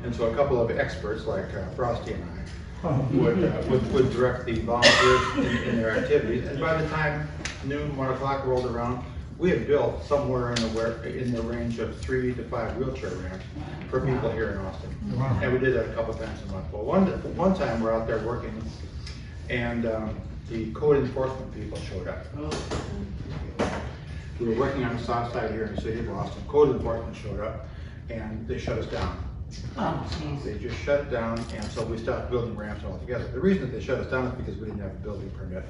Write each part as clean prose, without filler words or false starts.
And so a couple of experts like Frosty and I would direct the volunteers in their activities. And by the time noon, 1 o'clock rolled around, we had built somewhere in the range of 3 to 5 wheelchair ramps for people here in Austin. Wow. And we did that a couple times a month. Well, one time we're out there working, and the code enforcement people showed up. We were working on the south side here in the city of Austin. Code enforcement showed up, and they shut us down. They just shut it down, and so we stopped building ramps altogether. The reason that they shut us down is because we didn't have a building permit.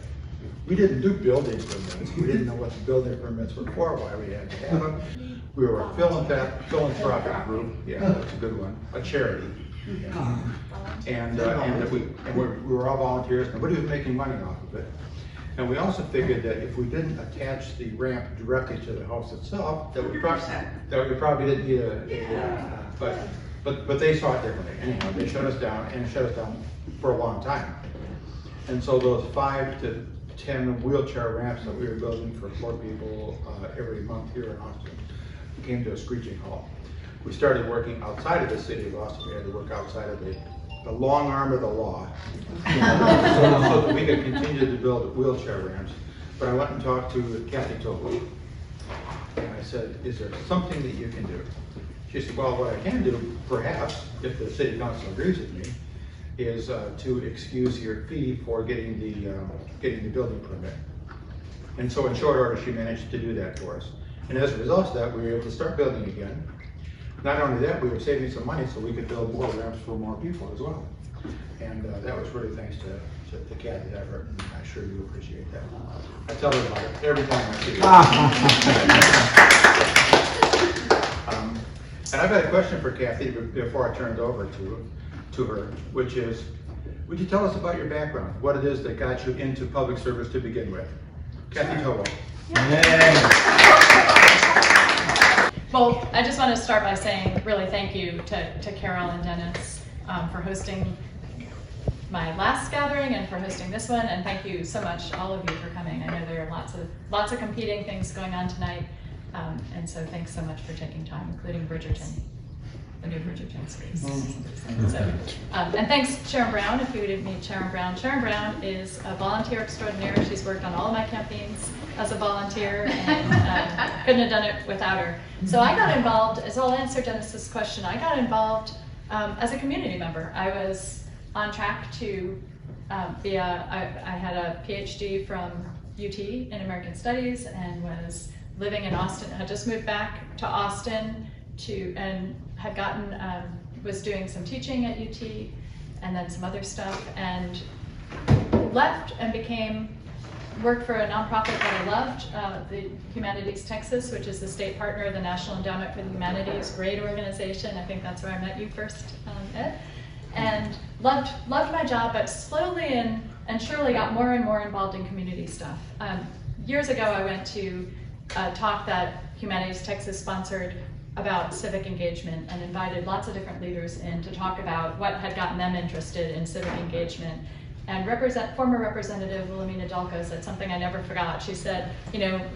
We didn't do building permits. We didn't know what the building permits were for, why we had to have them. We were a philanthropic group. Yeah, that's a good one. A charity. Yeah. And we were all volunteers. Nobody was making money off of it. And we also figured that if we didn't attach the ramp directly to the house itself, that we probably didn't need but they saw it differently. Anyhow, they shut us down, and shut us down for a long time. And so those 5 to 10 wheelchair ramps that we were building for 4 people every month here in Austin came to a screeching halt. We started working outside of the city of Austin. We had to work outside of the long arm of the law so that we could continue to build wheelchair ramps. But I went and talked to Kathie Tovo, and I said, is there something that you can do? She said, well, what I can do, perhaps, if the city council agrees with me, is to excuse your fee for getting the building permit. And so in short order, she managed to do that for us. And as a result of that, we were able to start building again. Not only that, we were saving some money so we could build more ramps for more people as well. And that was really thanks to Kathie's effort, and I'm sure you appreciate that. I tell her about it every time I see her. And I've got a question for Kathie before I turn it over to her, which is, would you tell us about your background? What it is that got you into public service to begin with? Kathie Tovo. Well, I just want to start by saying really thank you to Carol and Dennis for hosting my last gathering and for hosting this one, and thank you so much, all of you, for coming. I know there are lots of competing things going on tonight, and so thanks so much for taking time, including Bridgerton, the new Bridgerton space. And thanks Sharon Brown, if you didn't meet Sharon Brown. Sharon Brown is a volunteer extraordinaire. She's worked on all of my campaigns as a volunteer, and couldn't have done it without her. So I got involved, as I'll answer Dennis's question, I got involved as a community member. I was on track to I had a PhD from UT in American Studies and was living in Austin, had just moved back to Austin and had gotten, was doing some teaching at UT and then some other stuff, and left and worked for a nonprofit that I loved, the Humanities Texas, which is the state partner of the National Endowment for the Humanities. Great organization. I think that's where I met you first, Ed. And loved my job, but slowly and surely got more and more involved in community stuff. Years ago, I went to a talk that Humanities Texas sponsored about civic engagement and invited lots of different leaders in to talk about what had gotten them interested in civic engagement. And former Representative Wilhelmina Delco said something I never forgot. She said,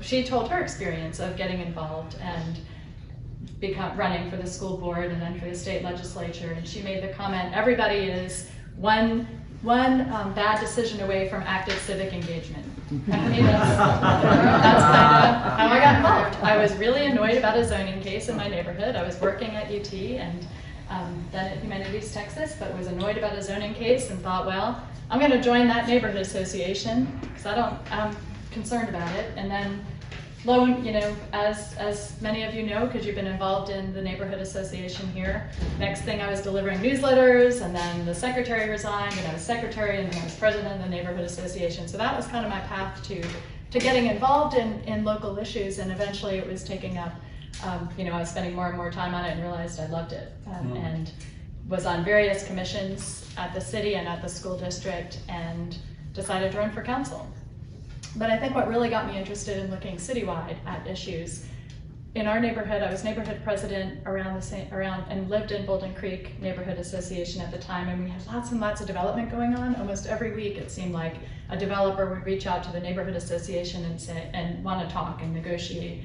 she told her experience of getting involved and running for the school board and then for the state legislature. And she made the comment, everybody is one bad decision away from active civic engagement. And for me, that's kind of how I got involved. I was really annoyed about a zoning case in my neighborhood. I was working at UT and then at Humanities Texas, but was annoyed about a zoning case and thought, well, I'm going to join that neighborhood association because I'm concerned about it. And then, as many of you know, because you've been involved in the neighborhood association here, next thing I was delivering newsletters, and then the secretary resigned, and I was secretary, and then I was president of the neighborhood association. So that was kind of my path to getting involved in local issues, and eventually it was taking up. I was spending more and more time on it and realized I loved it, and was on various commissions at the city and at the school district, and decided to run for council. But I think what really got me interested in looking citywide at issues, in our neighborhood, I was neighborhood president around and lived in Bolden Creek Neighborhood Association at the time, and we had lots and lots of development going on. Almost every week it seemed like a developer would reach out to the neighborhood association and want to talk and negotiate.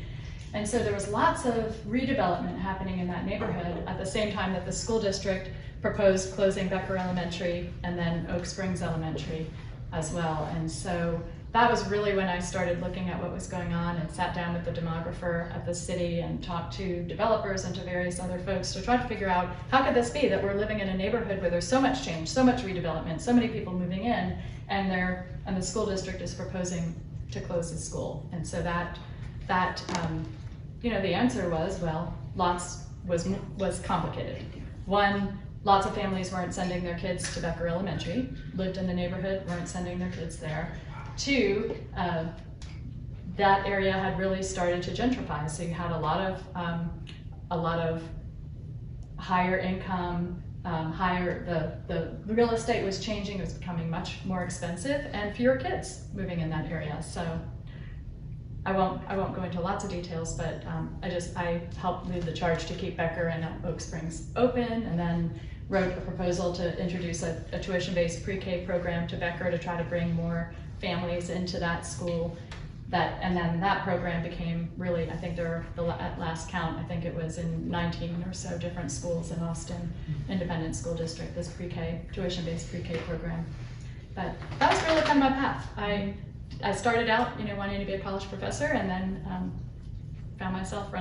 And so there was lots of redevelopment happening in that neighborhood at the same time that the school district proposed closing Becker Elementary and then Oak Springs Elementary as well. And so that was really when I started looking at what was going on and sat down with the demographer at the city and talked to developers and to various other folks to try to figure out how could this be that we're living in a neighborhood where there's so much change, so much redevelopment, so many people moving in, and the school district is proposing to close the school. And so that you know, the answer was, well, was complicated. One, lots of families weren't sending their kids to Becker Elementary, lived in the neighborhood, weren't sending their kids there. Two, that area had really started to gentrify, so you had a lot of higher income, the real estate was changing, it was becoming much more expensive, and fewer kids moving in that area. So I won't go into lots of details, but I helped lead the charge to keep Becker and Oak Springs open, and then wrote a proposal to introduce a tuition-based pre-K program to Becker to try to bring more families into that school. And then that program became really, I think at last count, I think it was in 19 or so different schools in Austin Independent School District, this pre-K, tuition-based pre-K program. But that was really kind of my path. I started out, you know, wanting to be a college professor, and then found myself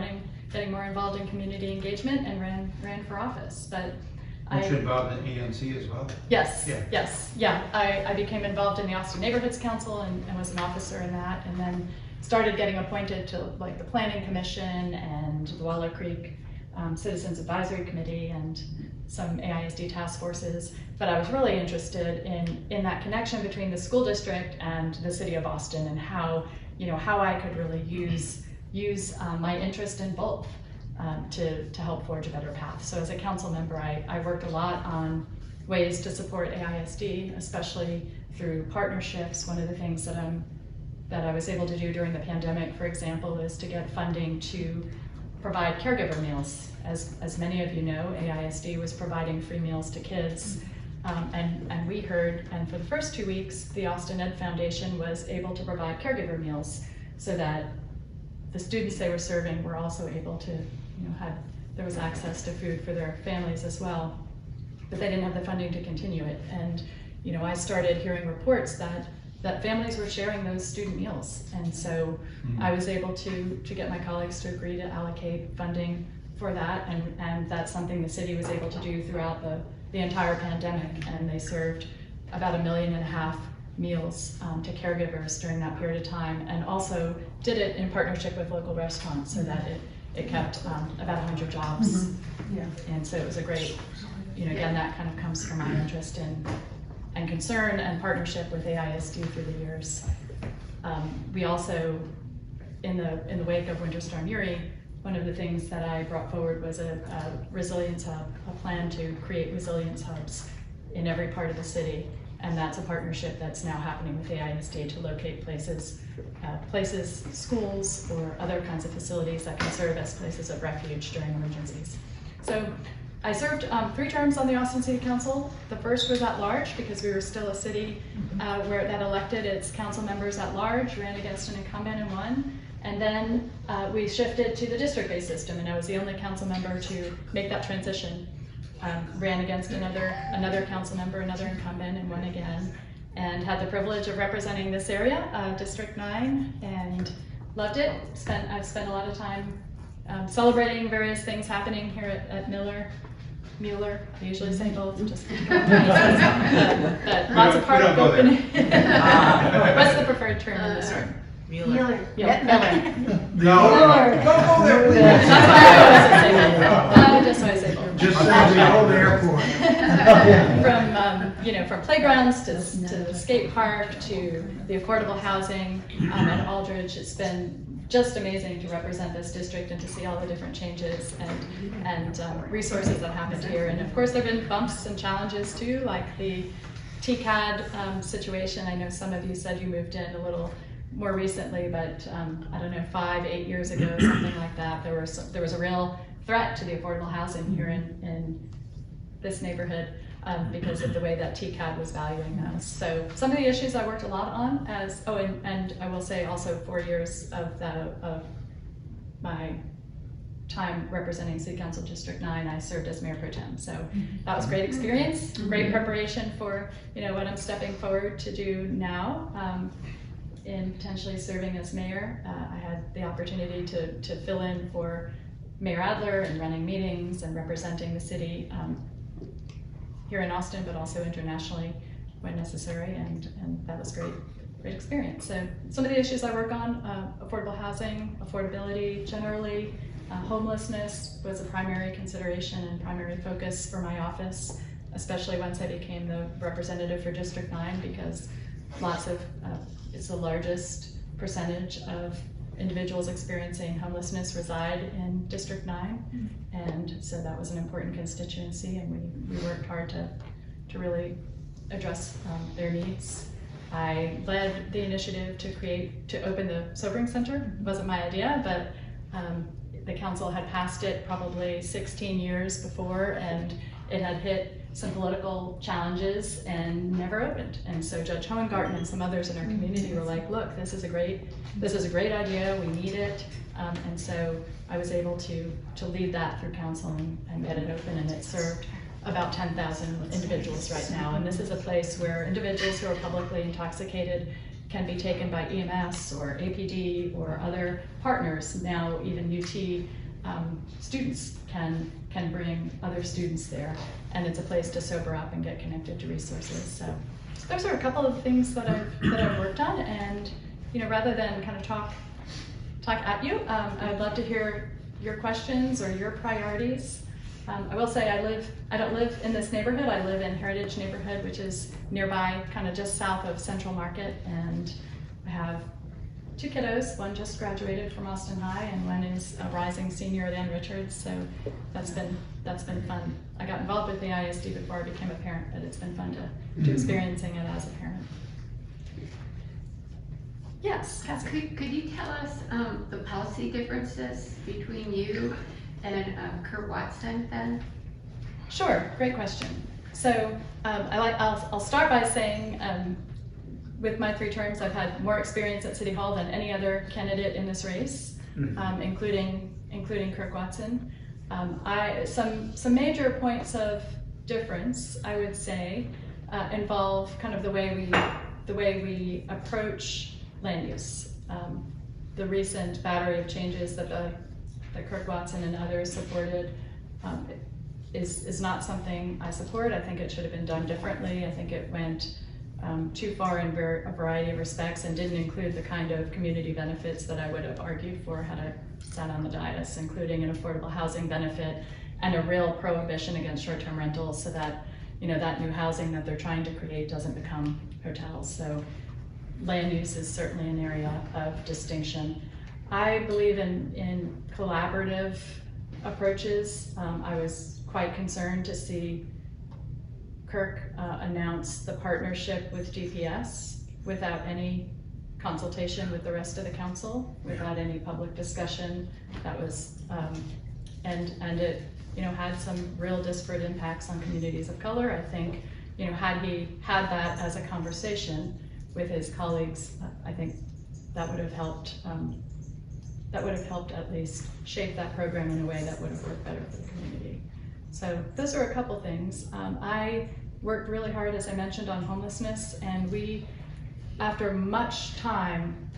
getting more involved in community engagement, and ran for office. But Weren't you involved in ANC as well? Yes, yeah. Yes, yeah. I became involved in the Austin Neighborhoods Council and was an officer in that, and then started getting appointed to like the Planning Commission and the Waller Creek Citizens Advisory Committee and some AISD task forces. But I was really interested in that connection between the school district and the city of Austin, and how I could really use my interest in both. To help forge a better path. So as a council member, I worked a lot on ways to support AISD, especially through partnerships. One of the things that I was able to do during the pandemic, for example, is to get funding to provide caregiver meals. As many of you know, AISD was providing free meals to kids. And we heard, and for the first 2 weeks, the Austin Ed Foundation was able to provide caregiver meals so that the students they were serving were also able to, there was access to food for their families as well, but they didn't have the funding to continue it. And I started hearing reports that families were sharing those student meals, and so I was able to get my colleagues to agree to allocate funding for that, and that's something the city was able to do throughout the entire pandemic, and they served about 1.5 million meals to caregivers during that period of time, and also did it in partnership with local restaurants so that it kept about 100 jobs. Mm-hmm. Yeah. And so it was a great, again, that kind of comes from my interest and concern and partnership with AISD through the years. We also, in the wake of Winter Storm Uri, one of the things that I brought forward was a resilience hub, a plan to create resilience hubs in every part of the city. And that's a partnership that's now happening with AISD to locate places, schools, or other kinds of facilities that can serve as places of refuge during emergencies. So I served 3 terms on the Austin City Council. The first was at large, because we were still a city where that elected its council members at large, ran against an incumbent and won. And then we shifted to the district-based system, and I was the only council member to make that transition. Ran against another council member, another incumbent, and won again, and had the privilege of representing this area, District 9, and loved it. I've spent a lot of time celebrating various things happening here at Mueller. I usually say both, just but lots of hard opening. What's the preferred term in this room? Mueller. Yeah. Mueller. Don't go there, please. That's why I always say both. Just so I say both. Just so the old airport. From playgrounds to the skate park to the affordable housing at Aldridge, it's been just amazing to represent this district and to see all the different changes and resources that happened here. And of course, there've been bumps and challenges too, like the TCAD situation. I know some of you said you moved in a little more recently, but I don't know, 5-8 years ago, something like that. There was a real threat to the affordable housing here in this neighborhood because of the way that TCAD was valuing those. So some of the issues I worked a lot on and I will say also 4 years of my time representing City Council District 9, I served as Mayor Pro Tem. So that was a great experience, great preparation for what I'm stepping forward to do now in potentially serving as mayor. I had the opportunity to fill in for Mayor Adler and running meetings and representing the city here in Austin, but also internationally when necessary, and that was great experience. So some of the issues I work on, affordable housing, affordability generally, homelessness was a primary consideration and primary focus for my office, especially once I became the representative for District 9, because it's the largest percentage of individuals experiencing homelessness reside in District 9, and so that was an important constituency, and we worked hard to really address their needs. I led the initiative to open the Sobering Center. It wasn't my idea, but the council had passed it probably 16 years before, and it had hit some political challenges and never opened. And so Judge Hohengarten and some others in our community were like, look, this is a great idea, we need it. And so I was able to lead that through council and get it open, and it served about 10,000 individuals right now. And this is a place where individuals who are publicly intoxicated can be taken by EMS or APD or other partners. Now even UT students can bring other students there, and it's a place to sober up and get connected to resources. So those are a couple of things that I've worked on, and rather than kind of talk at you, I'd love to hear your questions or your priorities. I will say I don't live in this neighborhood. I live in Heritage neighborhood, which is nearby, kind of just south of Central Market, and I have 2 kiddos. One just graduated from Austin High, and one is a rising senior at Ann Richards. So that's been fun. I got involved with the ISD before I became a parent, but it's been fun to experiencing it as a parent. Yes, Cassie. Could you tell us the policy differences between you and Kurt Watson then? Sure, great question. So I'll start by saying with my 3 terms, I've had more experience at City Hall than any other candidate in this race, including Kirk Watson. Some major points of difference, I would say, involve kind of the way we approach land use. The recent battery of changes that Kirk Watson and others supported is not something I support. I think it should have been done differently. I think it went too far in a variety of respects and didn't include the kind of community benefits that I would have argued for had I sat on the dais, including an affordable housing benefit and a real prohibition against short-term rentals, so that that new housing that they're trying to create doesn't become hotels. So land use is certainly an area of distinction. I believe in collaborative approaches. I was quite concerned to see Kirk announce the partnership with GPS without any consultation with the rest of the council, without any public discussion. That was, and it had some real disparate impacts on communities of color. I think had he had that as a conversation with his colleagues, I think that would have helped. That would have helped at least shape that program in a way that would have worked better for the community. So those are a couple things. I worked really hard, as I mentioned, on homelessness, and we, after much time,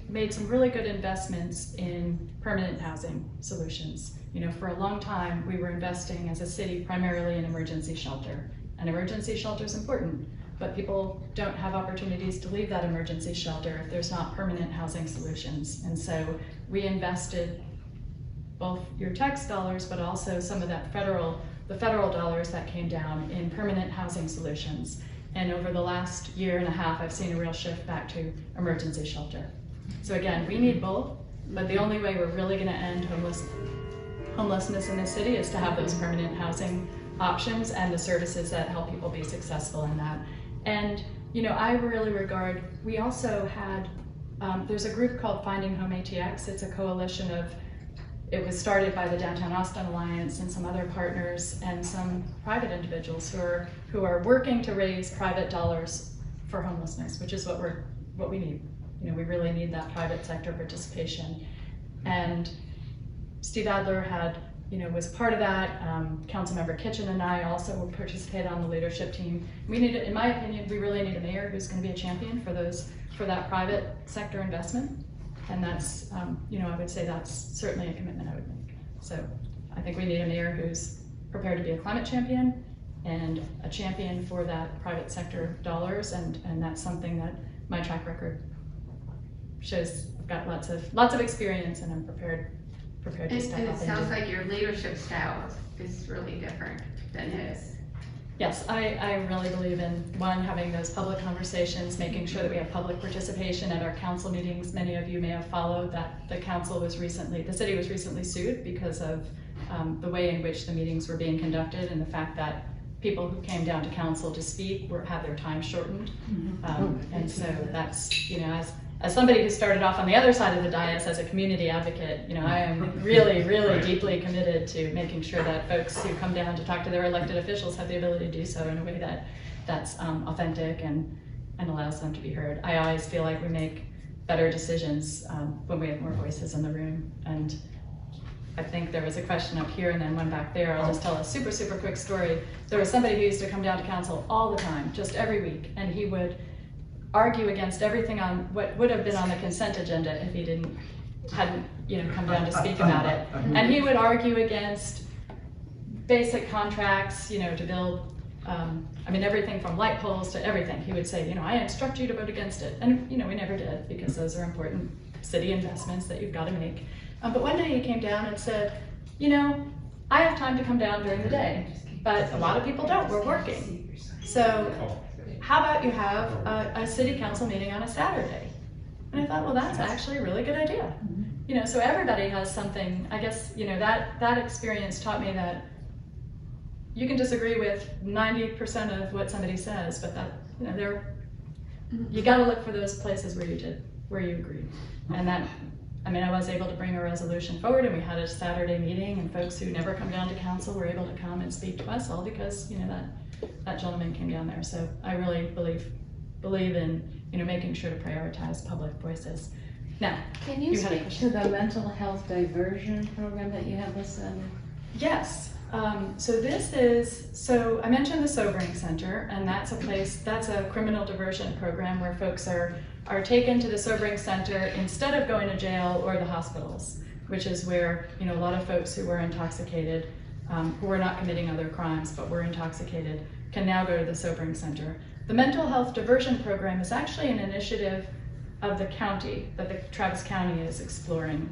made some really good investments in permanent housing solutions. For a long time, we were investing as a city primarily in emergency shelter, and emergency shelter is important. But people don't have opportunities to leave that emergency shelter if there's not permanent housing solutions. And so we invested both your tax dollars, but also some of the federal dollars that came down in permanent housing solutions. And over the last year and a half, I've seen a real shift back to emergency shelter. So again, we need both, but the only way we're really gonna end homelessness in the city is to have those permanent housing options and the services that help people be successful in that. And I really regard, we also had, there's a group called Finding Home ATX. It's a coalition it was started by the Downtown Austin Alliance and some other partners and some private individuals who are working to raise private dollars for homelessness, which is what we need. We really need that private sector participation. And Steve Adler had, was part of that. Councilmember Kitchen and I also participated on the leadership team. We need, in my opinion, we really need a mayor who's going to be a champion for that private sector investment. And that's, I would say that's certainly a commitment I would make. So I think we need a mayor who's prepared to be a climate champion and a champion for that private sector dollars, and that's something that my track record shows. I've got lots of experience, and I'm prepared to step up. And it sounds like your leadership style is really different than his. Yes, I really believe in, one, having those public conversations, making sure that we have public participation at our council meetings. Many of you may have followed that the city was recently sued because of the way in which the meetings were being conducted, and the fact that people who came down to council to speak had their time shortened. And so that's, as somebody who started off on the other side of the dais as a community advocate, I am really, really deeply committed to making sure that folks who come down to talk to their elected officials have the ability to do so in a way that's authentic and allows them to be heard. I always feel like we make better decisions when we have more voices in the room. And I think there was a question up here and then one back there. I'll just tell a super, super quick story. There was somebody who used to come down to council all the time, just every week, and he would argue against everything on what would have been on the consent agenda if he hadn't come down to speak about it. And he would argue against basic contracts, to build, everything from light poles to everything. He would say, I instruct you to vote against it. And, we never did, because those are important city investments that you've got to make. But one day he came down and said, I have time to come down during the day, but a lot of people don't, we're working. So how about you have a city council meeting on a Saturday? And I thought, well, that's actually a really good idea. So everybody has something. I guess, that experience taught me that you can disagree with 90% of what somebody says, but that, you got to look for those places where you agree. And that, I was able to bring a resolution forward, and we had a Saturday meeting, and folks who never come down to council were able to come and speak to us, all because, that gentleman came down there. So I really believe in, making sure to prioritize public voices. Now, can you speak to the mental health diversion program that you have listed? Yes. So I mentioned the Sobering Center, and that's a criminal diversion program where folks are taken to the Sobering Center instead of going to jail or the hospitals, which is where, a lot of folks who were intoxicated, who were not committing other crimes but were intoxicated, can now go to the Sobering Center. The mental health diversion program is actually an initiative of the county that the Travis County is exploring.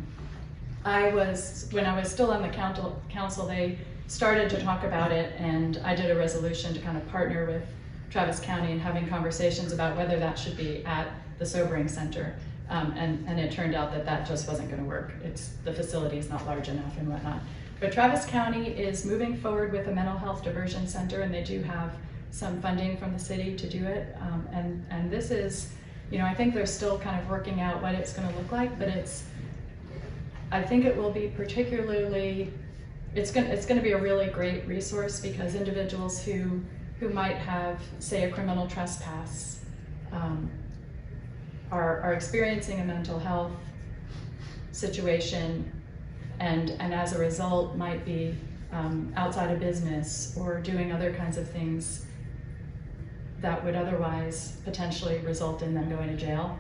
When I was still on the council, they started to talk about it, and I did a resolution to kind of partner with Travis County in having conversations about whether that should be at the Sobering Center. And it turned out that just wasn't going to work. The facility is not large enough and whatnot. But Travis County is moving forward with a mental health diversion center, and they do have some funding from the city to do it. And this is, I think they're still kind of working out what it's going to look like, but I think it will be particularly, it's going to be a really great resource, because individuals who might have, say, a criminal trespass are experiencing a mental health situation, and as a result might be outside of business or doing other kinds of things that would otherwise potentially result in them going to jail.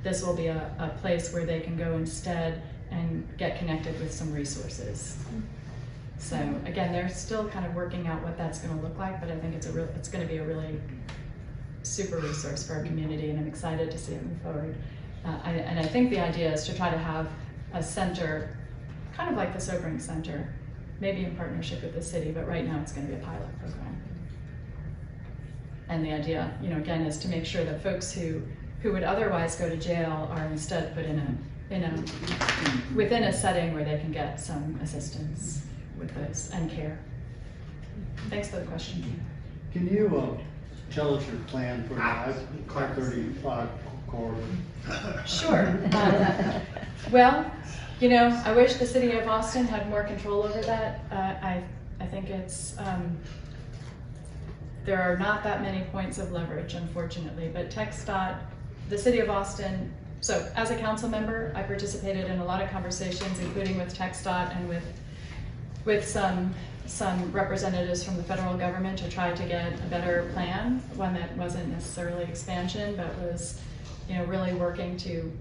This will be a place where they can go instead and get connected with some resources. So again, they're still kind of working out what that's going to look like, but I think it's going to be a really super resource for our community, and I'm excited to see it move forward. And I think the idea is to try to have a center, kind of like the Sobering Center, maybe in partnership with the city, but right now it's going to be a pilot program. And the idea, again, is to make sure that folks who would otherwise go to jail are instead put within a setting where they can get some assistance with those and care. Thanks for the question. Can you tell us your plan for the I-35 corridor? Sure. Well, I wish the city of Austin had more control over that. I think it's, there are not that many points of leverage, unfortunately, but TxDOT, the city of Austin So as a council member, I participated in a lot of conversations, including with TxDOT and with some representatives from the federal government to try to get a better plan, one that wasn't necessarily expansion, but was, really working to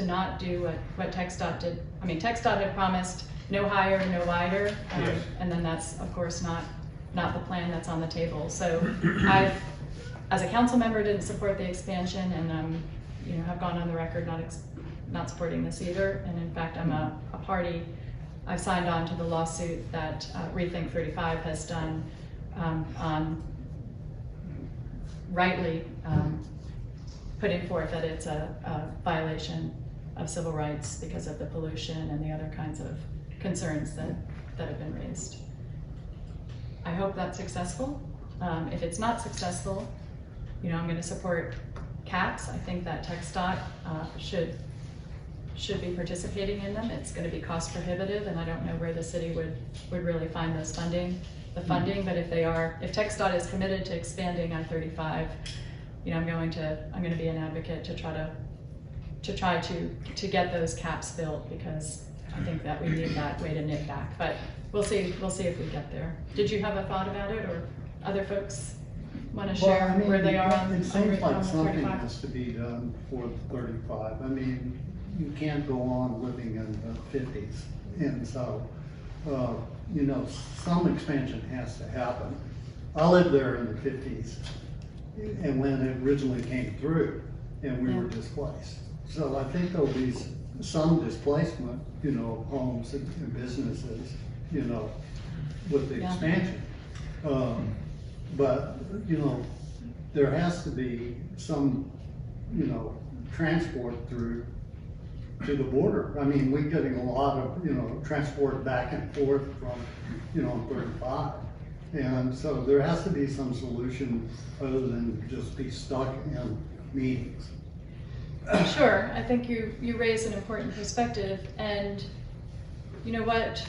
not do what TxDOT did. I mean, TxDOT had promised no higher, no wider, Yes. and then that's, of course, not the plan that's on the table. So I, as a council member, didn't support the expansion, and have gone on the record not supporting this either. And in fact, I'm a party. I signed on to the lawsuit that Rethink 35 has done on rightly putting forth that it's a violation of civil rights because of the pollution and the other kinds of concerns that have been raised. I hope that's successful. If it's not successful, I'm going to support caps. I think that TxDOT should be participating in them. It's going to be cost prohibitive, and I don't know where the city would really find the funding. But if TxDOT is committed to expanding I-35, I'm going to be an advocate to try to get those caps built, because I think that we need that way to knit back. But we'll see if we get there. Did you have a thought about it, or other folks want to share where they are on It seems like the something 35? has to be done for the 35. I mean, you can't go on living in the 50s. And so, some expansion has to happen. I lived there in the 50s, and when it originally came through, and we were displaced. So I think there'll be some displacement, of homes and businesses, with the expansion. But, there has to be some, transport through to the border. I mean, we're getting a lot of, transport back and forth from, 35. And so there has to be some solution other than just be stuck in meetings. Sure, I think you raise an important perspective, and you know what?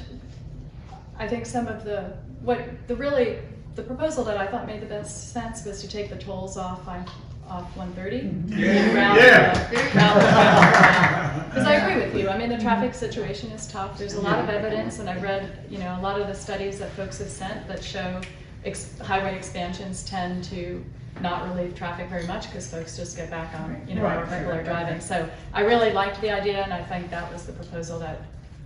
I think some of the proposal that I thought made the best sense was to take the tolls off 130. Because I agree with you. I mean, the traffic situation is tough. There's a lot of evidence, and I've read, a lot of the studies that folks have sent that show highway expansions tend to not relieve traffic very much because folks just get back on, more regular driving. So I really liked the idea, and I think that was the proposal that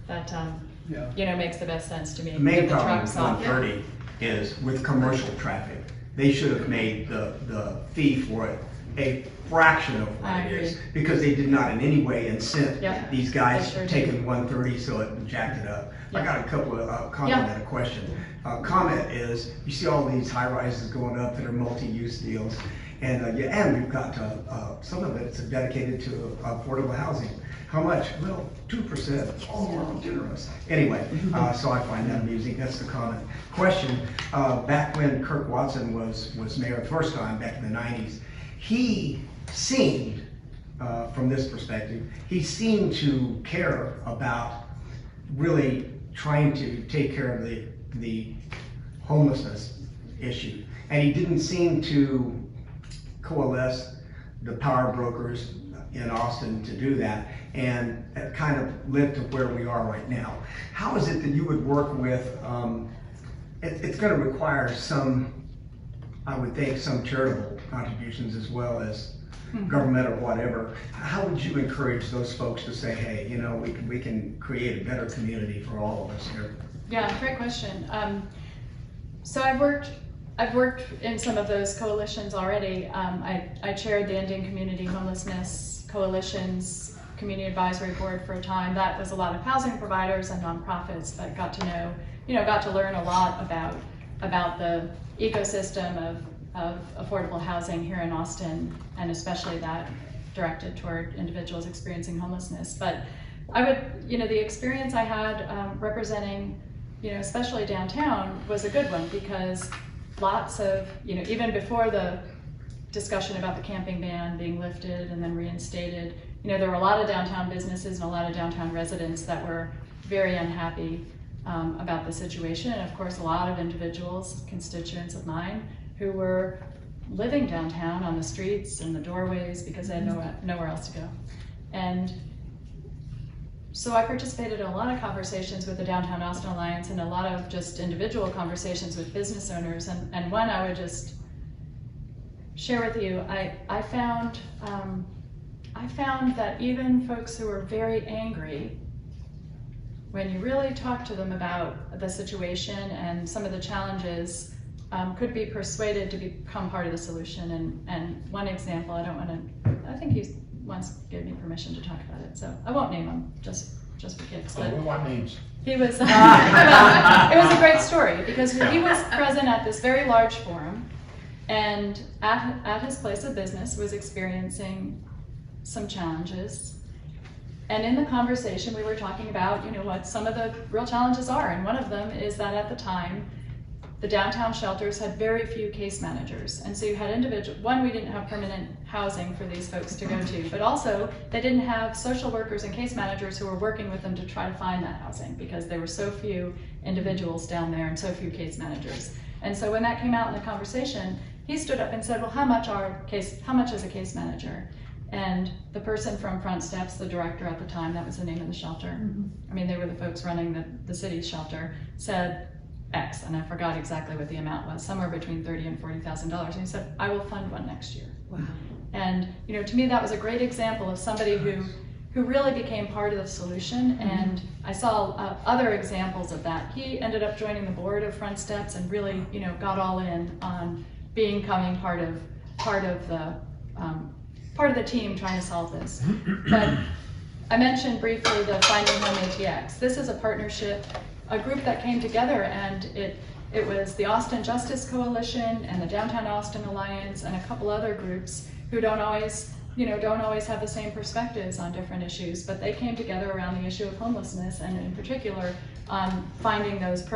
makes the best sense to me. The main Get the problem trucks with off. 130 is with commercial traffic. They should have made the fee for it a fraction of what I it is, agree. because they did not in any way incent Yep. these guys They sure taking 130, so it jacked it up. I Yep. got a couple of comment Yeah. and a question. Comment is, you see all these high rises going up that are multi-use deals, and we've got some of it's dedicated to affordable housing. How much? Well, 2%. Oh, generous. Anyway, so I find that amusing. That's the comment. Question: back when Kirk Watson was mayor the first time, back in the 90s, he seemed, from this perspective, he seemed to care about really trying to take care of the homelessness issue, and he didn't seem to coalesce the power brokers in Austin to do that, and it kind of led to where we are right now. How is it that you would work with, it's going to require some, I would think, some charitable contributions as well as government or whatever. How would you encourage those folks to say, hey, we can create a better community for all of us here? Yeah, great question. So I've worked in some of those coalitions already. I chaired the Indian Community Homelessness Coalition's Community Advisory Board for a time. That was a lot of housing providers and nonprofits that got to know, got to learn a lot about the ecosystem of affordable housing here in Austin, and especially that directed toward individuals experiencing homelessness. But I would, the experience I had representing, especially downtown, was a good one, because lots of, even before the discussion about the camping ban being lifted and then reinstated, there were a lot of downtown businesses and a lot of downtown residents that were very unhappy about the situation. And of course, a lot of individuals, constituents of mine, who were living downtown on the streets and the doorways because they had nowhere else to go. And so I participated in a lot of conversations with the Downtown Austin Alliance and a lot of just individual conversations with business owners. And one I would just share with you, I found that even folks who were very angry, when you really talk to them about the situation and some of the challenges, could be persuaded to become part of the solution. And one example, I think he once gave me permission to talk about it, so I won't name him, just for kicks. Oh, we want names. He was, well, it was a great story because he was present at this very large forum, and at his place of business was experiencing some challenges. And in the conversation we were talking about, what some of the real challenges are, and one of them is that at the time, the downtown shelters had very few case managers. And so you had we didn't have permanent housing for these folks to go to, but also they didn't have social workers and case managers who were working with them to try to find that housing because there were so few individuals down there and so few case managers. And so when that came out in the conversation, he stood up and said, well, how much is a case manager? And the person from Front Steps, the director at the time, that was the name of the shelter. I mean, they were the folks running the city's shelter, said X, and I forgot exactly what the amount was, somewhere between $30,000 and $40,000. And he said, I will fund one next year. Wow. And to me, that was a great example of somebody who really became part of the solution. And I saw other examples of that. He ended up joining the board of Front Steps and really, got all in on becoming part of the team trying to solve this. But I mentioned briefly the Finding Home ATX. This is a partnership, a group that came together, and it was the Austin Justice Coalition and the Downtown Austin Alliance and a couple other groups who don't always have the same perspectives on different issues, but they came together around the issue of homelessness, and in particular on finding those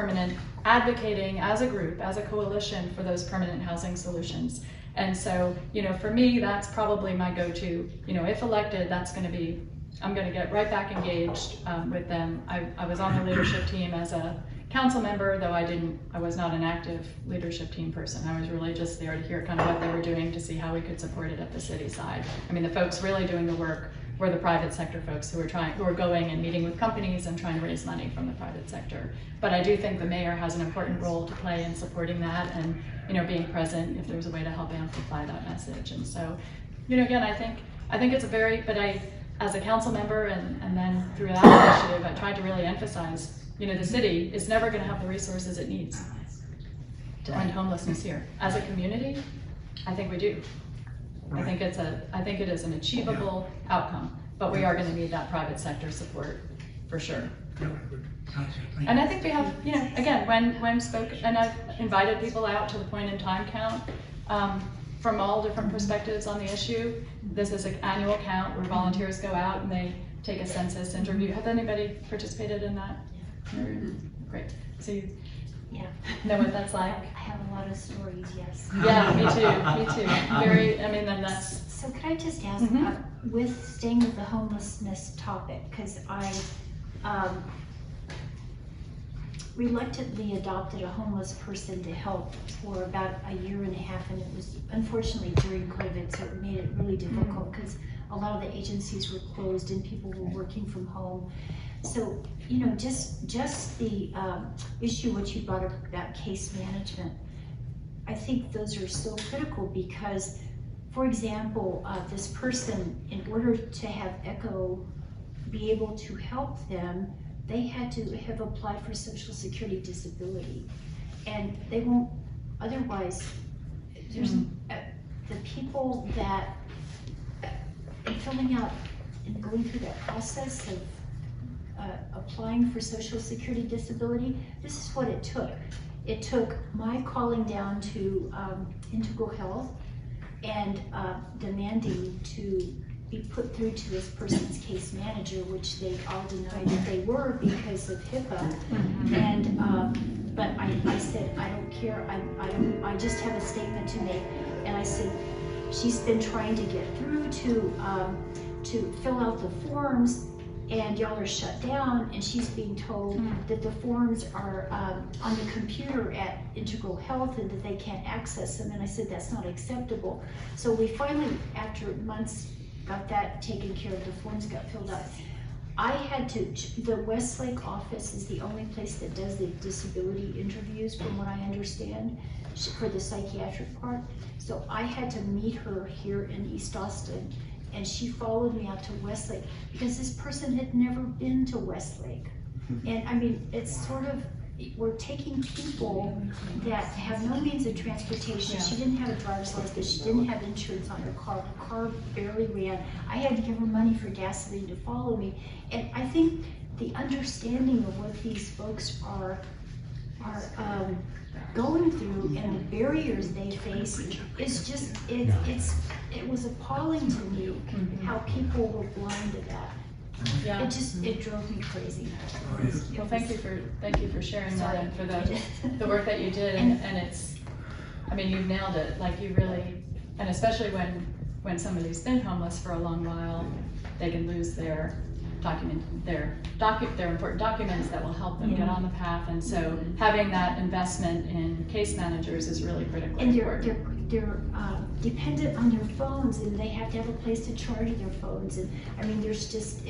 advocating as a group, as a coalition for those permanent housing solutions. And so, for me, that's probably my go-to. If elected, I'm going to get right back engaged with them. I was on the leadership team as a council member, though I was not an active leadership team person. I was really just there to hear kind of what they were doing to see how we could support it at the city side. I mean, the folks really doing the work were the private sector folks who were going and meeting with companies and trying to raise money from the private sector. But I do think the mayor has an important role to play in supporting that and, being present if there's a way to help amplify that message. And so, again, I think it's as a council member and then through that initiative, I tried to really emphasize, the city is never going to have the resources it needs to end homelessness here. As a community, I think we do. I think it is an achievable outcome, but we are going to need that private sector support for sure. And I think we have, again, when spoke, and I've invited people out to the point in time count from all different perspectives on the issue. This is an annual count where volunteers go out and they take a census interview. Has anybody participated in that? Yeah. Great. So you know what that's like? I have a lot of stories, yes. Yeah, me too. Then that's... So could I just ask, with staying with the homelessness topic, because I reluctantly adopted a homeless person to help for about a year and a half, and it was unfortunately during COVID, so it made it really difficult because a lot of the agencies were closed and people were working from home. So, just the issue which you brought up about case management, I think those are so critical because, for example, this person, in order to have ECHO be able to help them, they had to have applied for Social Security disability. And they won't, otherwise, there's the people that, in filling out and going through that process of applying for Social Security disability, this is what it took. It took my calling down to Integral Health and demanding to be put through to this person's case manager, which they all denied that they were because of HIPAA. And but I said, I don't care. I just have a statement to make. And I said, she's been trying to get through to fill out the forms, and y'all are shut down, and she's being told that the forms are on the computer at Integral Health and that they can't access them. And I said, that's not acceptable. So we finally, after months, got that taken care of. The forms got filled out. I had to, the Westlake office is the only place that does the disability interviews, from what I understand, for the psychiatric part. So I had to meet her here in East Austin, and she followed me out to Westlake because this person had never been to Westlake. And I mean, it's sort of, we're taking people that have no means of transportation. She didn't have a driver's license, she didn't have insurance on her car barely ran. I had to give her money for gasoline to follow me. And I think the understanding of what these folks are going through and the barriers they face is just, it was appalling to me how people were blind to that. Yeah. It drove me crazy. Well, thank you for sharing that and for the work that you did, and it's, I mean, you've nailed it. Like, you really, and especially when somebody's been homeless for a long while, they can lose their important documents that will help them get on the path. And so having that investment in case managers is really critically important. They're dependent on their phones, and they have to have a place to charge their phones. And I mean, it's just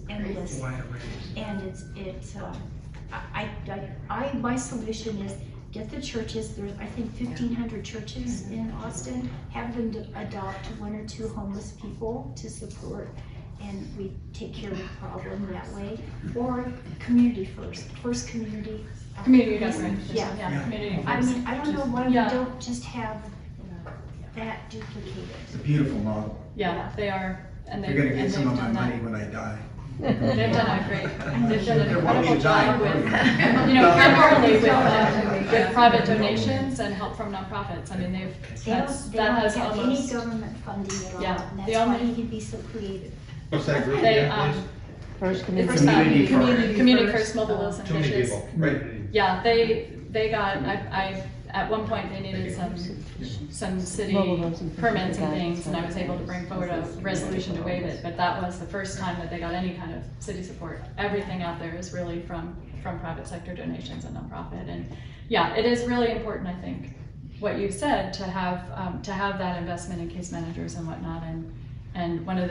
endless. And my solution is get the churches. There's, I think, 1,500 churches in Austin. Have them adopt 1 or 2 homeless people to support, and we take care of the problem that way. Or community first community. Community government. Yeah. Community I first. mean, I don't know why we don't just have that duplicated. It's a beautiful model. Yeah, they are, and You're gonna get some of my done money that. when I die. They've done a great, they've done an They want me incredible to die. job with, primarily with private donations and help from nonprofits. I mean, They that don't has have any almost, government funding at all, Yeah, and the that's why only- he can be so creative. What's that group they, again, please? First community. it's Community Community first. First Mobile Wilson Too many Fishes. people, right? Yeah, they got, at one point, they needed some city permits and things, and I was able to bring forward a resolution to waive it, but that was the first time that they got any kind of city support. Everything out there is really from private sector donations and nonprofit, and yeah, it is really important, I think, what you said, to have that investment in case managers and whatnot, and one of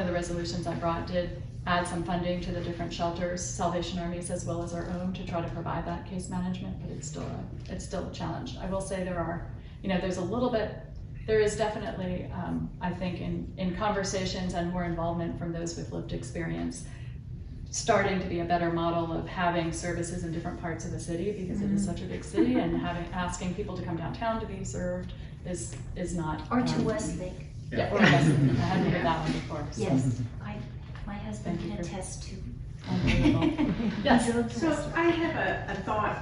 the resolutions I brought did add some funding to the different shelters, Salvation Armies as well as our own, to try to provide that case management, but it's still a challenge. I will say there is definitely, I think in conversations and more involvement from those with lived experience, starting to be a better model of having services in different parts of the city, because it is such a big city, and asking people to come downtown to be served is not. Or to Westlake. Yeah, or Westlake. I hadn't heard that one before. So. Yes, my husband Thank you can for- attest to. Unbelievable. Yes. He drove to So Westlake. I have a thought,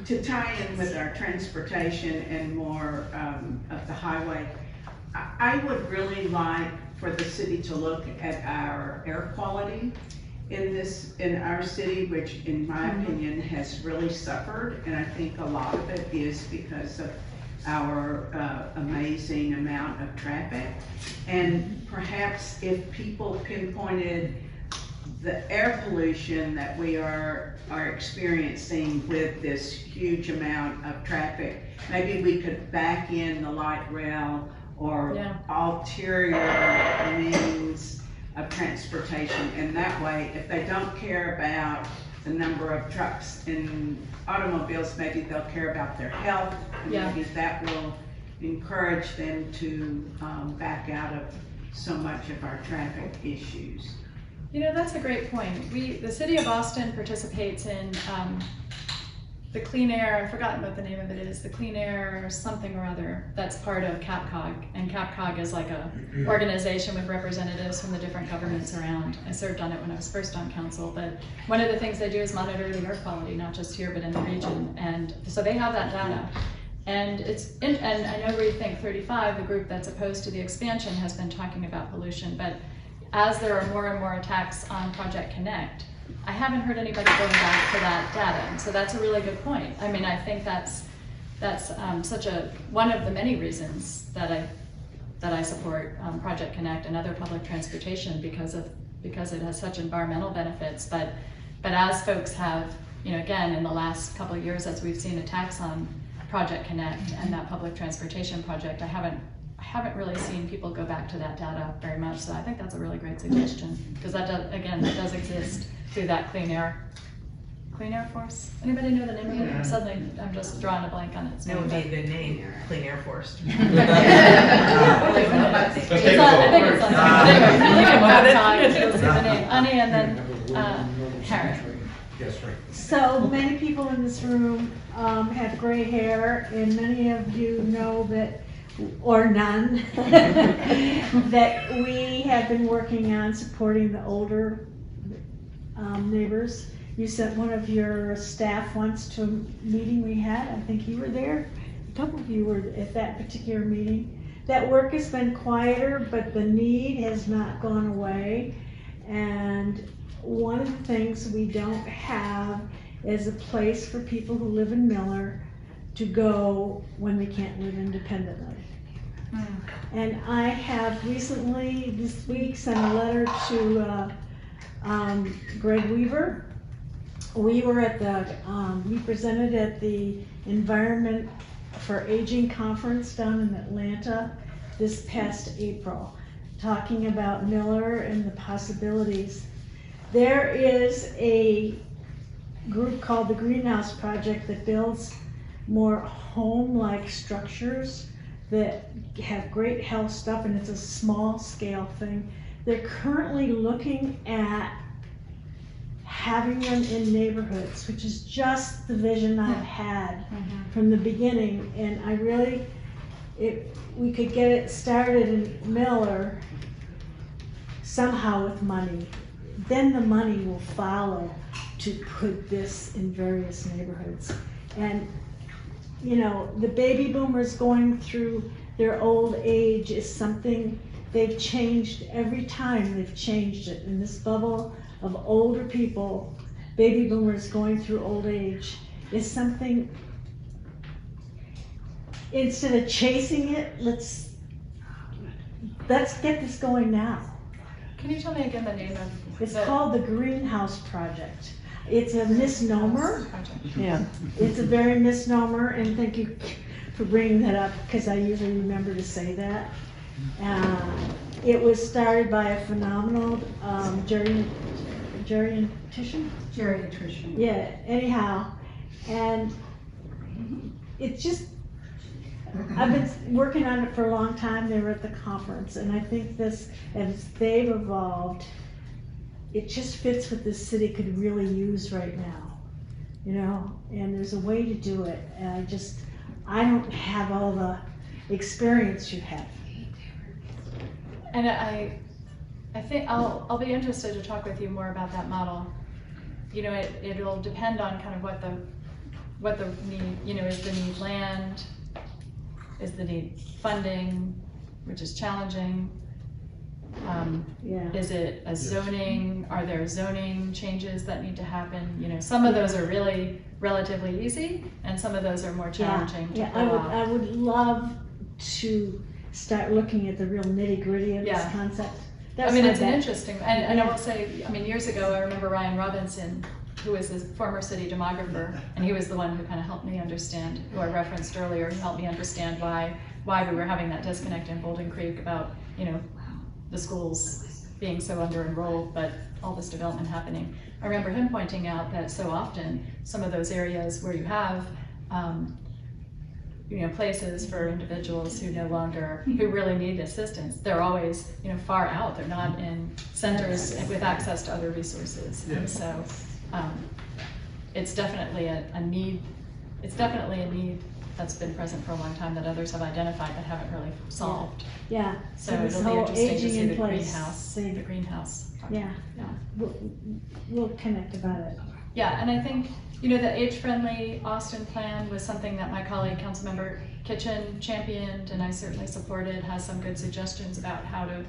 to tie in with our transportation and more of the highway. I would really like for the city to look at our air quality in our city, which in my opinion has really suffered. And I think a lot of it is because of our amazing amount of traffic. And perhaps if people pinpointed the air pollution that we are experiencing with this huge amount of traffic, maybe we could back in the light rail or ulterior means of transportation. And that way, if they don't care about the number of trucks and automobiles, maybe they'll care about their health. And maybe that will encourage them to back out of so much of our traffic issues. That's a great point. The city of Austin participates in the Clean Air, I've forgotten what the name of it is, the Clean Air something or other, that's part of CAPCOG. And CAPCOG is like a organization with representatives from the different governments around. I served on it when I was first on council, but one of the things they do is monitor the air quality, not just here, but in the region. And so they have that data. And and I know Rethink 35, the group that's opposed to the expansion, has been talking about pollution, but as there are more and more attacks on Project Connect, I haven't heard anybody going back to that data, and so that's a really good point. I mean, I think that's one of the many reasons that that I support Project Connect and other public transportation because it has such environmental benefits. But as folks have, again, in the last couple of years, as we've seen attacks on Project Connect and that public transportation project, I haven't really seen people go back to that data very much. So I think that's a really great suggestion, because that does exist through that Clean Air Force. Anybody know the name of it? Suddenly, I'm just drawing a blank on its That name. would be a good name, Clean Air Force. I think it's on. Anyway, look at Babcock, you'll see the name. Ani and then Karen. Yes, right. So many people in this room have gray hair, and many of you know that, or none, that we have been working on supporting the older neighbors. You sent one of your staff once to a meeting we had. I think you were there. A couple of you were at that particular meeting. That work has been quieter, but the need has not gone away. And one of the things we don't have is a place for people who live in Mueller to go when they can't live independently. And I have recently, this week, sent a letter to Greg Weaver. We were at we presented at the Environment for Aging Conference down in Atlanta this past April, talking about Mueller and the possibilities. There is a group called the Greenhouse Project that builds more home-like structures that have great health stuff, and it's a small scale thing. They're currently looking at having them in neighborhoods, which is just the vision I've had from the beginning. And I really, if we could get it started in Miller somehow with money, then the money will follow to put this in various neighborhoods. And the baby boomers going through their old age is something they've changed every time they've changed it. In this bubble of older people, baby boomers going through old age is something, instead of chasing it, let's get this going now. Can you tell me again the name of It's called the Greenhouse Project. It's a misnomer. Yeah. It's a very misnomer, and thank you for bringing that up, because I usually remember to say that. It was started by a phenomenal geriatrician? Geriatrician. Yeah, anyhow. And it's just, I've been working on it for a long time. They were at the conference, and I think this, as they've evolved, it just fits what this city could really use right now, and there's a way to do it. And I don't have all the experience you have. And I think I'll be interested to talk with you more about that model. It'll depend on kind of what the need, is the need land, is the need funding, which is challenging. Is it a zoning? Are there zoning changes that need to happen? Some of those are really relatively easy, and some of those are more challenging. I would love to start looking at the real nitty-gritty of this concept. It's an interesting, and I will say, years ago, I remember Ryan Robinson, who was the former city demographer, and he was the one who kind of helped me understand, who I referenced earlier, who helped me understand why we were having that disconnect in Bolden Creek about, the schools being so under-enrolled, but all this development happening. I remember him pointing out that so often, some of those areas where you have, places for individuals who who really need assistance, they're always, far out. They're not in centers with access to other resources. And so it's definitely a need. It's definitely a need that's been present for a long time that others have identified but haven't really solved. Yeah. So it'll be interesting to see the greenhouse. Yeah. We'll connect about it. Yeah, and I think, the age-friendly Austin plan was something that my colleague, Councilmember Kitchen, championed, and I certainly supported, has some good suggestions about how to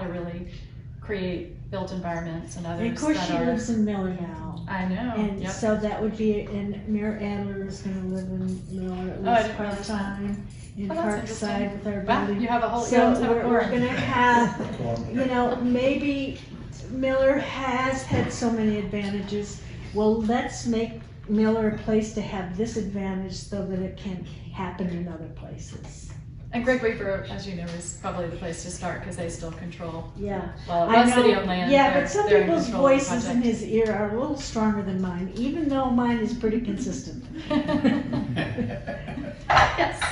really create built environments and others. And of course, she lives in Miller now. I know. And so that would be, and Mayor Adler is going to live in Miller at least part-time. in Oh, that's Parkside interesting. with our Wow, building. you have a whole, you So almost have a we're quorum. gonna have, maybe Miller has had so many advantages. Well, let's make Miller a place to have this advantage so that it can happen in other places. And Greg Reaper, as you know, is probably the place to start because they still control. Yeah. Well, I one know. city-owned land. Yeah, they're- but some they're in people's control of the voices in project. his ear are a little stronger than mine, even though mine is pretty consistent. Yes.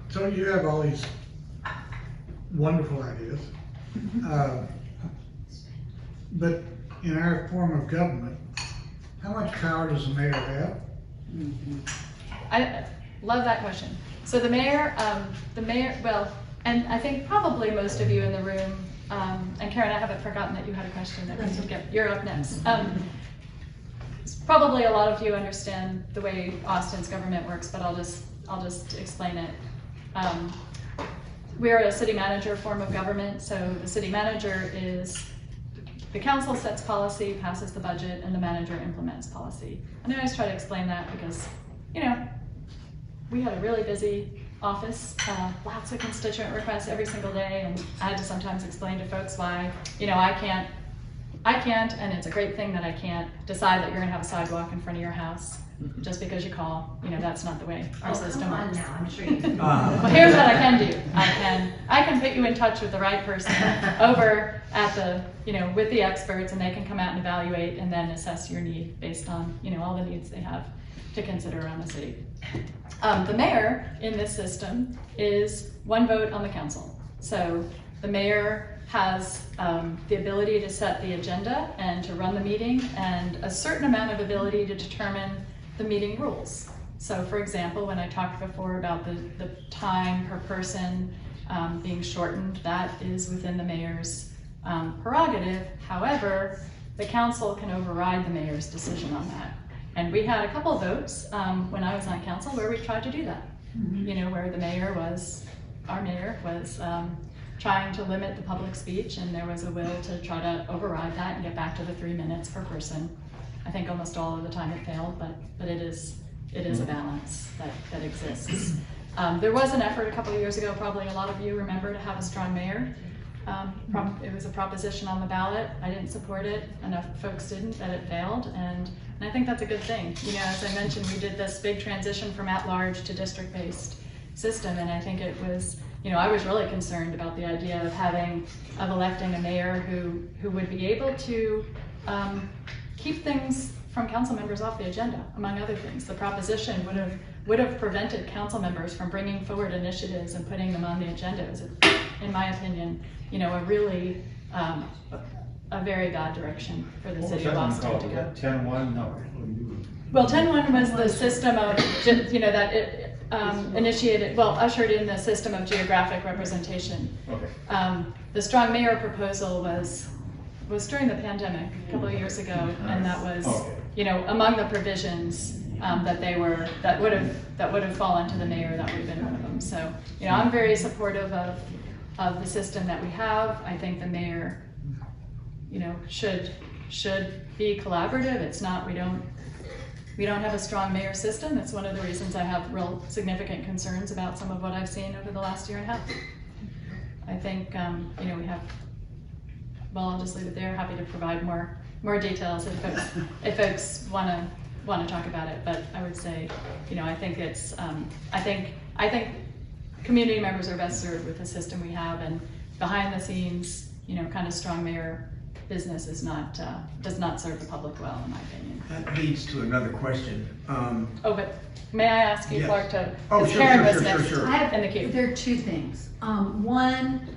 So you have all these wonderful ideas. But in our form of government, how much power does the mayor have? I love that question. So the mayor, well, and I think probably most of you in the room, and Karen, I haven't forgotten that you had a question that we could get. You're up next. Probably a lot of you understand the way Austin's government works, but I'll just explain it. We're a city manager form of government, so the city manager is, the council sets policy, passes the budget, and the manager implements policy. And I always try to explain that because, you know, we had a really busy office, lots of constituent requests every single day, and I had to sometimes explain to folks why, you know, I can't, and it's a great thing that I can't decide that you're gonna have a sidewalk in front of your house just because you call. You know, that's not the way our system works. Now, I'm sure you can. Well, here's what I can do. I can put you in touch with the right person over at the, you know, with the experts, and they can come out and evaluate and then assess your need based on, you know, all the needs they have to consider around the city. The mayor in this system is one vote on the council. So the mayor has the ability to set the agenda and to run the meeting, and a certain amount of ability to determine the meeting rules. So for example, when I talked before about the time per person being shortened, that is within the mayor's prerogative. However, the council can override the mayor's decision on that. And we had a couple of votes when I was on council where we tried to do that. You know, where the mayor was, our mayor was trying to limit the public speech, and there was a will to try to override that and get back to the 3 minutes per person. I think almost all of the time it failed, but it is a balance that exists. There was an effort a couple of years ago, probably a lot of you remember, to have a strong mayor. It was a proposition on the ballot. I didn't support it. Enough folks didn't that it failed, and I think that's a good thing. You know, as I mentioned, we did this big transition from at-large to district-based system, and I think it was, you know, I was really concerned about the idea of electing a mayor who would be able to keep things from council members off the agenda, among other things. The proposition would have prevented council members from bringing forward initiatives and putting them on the agenda. It was, in my opinion, you know, a really a very bad direction for the city of Austin to go. 10-1, no. Well, 10-1 was the system of, you know, that it ushered in the system of geographic representation. Okay. The strong mayor proposal was during the pandemic a couple of years ago, and that was, you know, among the provisions that would have fallen to the mayor. That would have been one of them. So, you know, I'm very supportive of the system that we have. I think the mayor, you know, should be collaborative. It's not, we don't have a strong mayor system. It's one of the reasons I have real significant concerns about some of what I've seen over the last year and a half. I think, you know, we have, well, I'll just leave it there. Happy to provide more details if folks want to talk about it. But I would say, you know, I think it's, I think community members are best served with the system we have, and behind the scenes, you know, kind of strong mayor business is not, does not serve the public well, in my opinion. That leads to another question. But may I ask you, Yes. Clark, to, Oh, because sure, Karen sure, was sure, next sure. I have, in the queue. there are two things. One,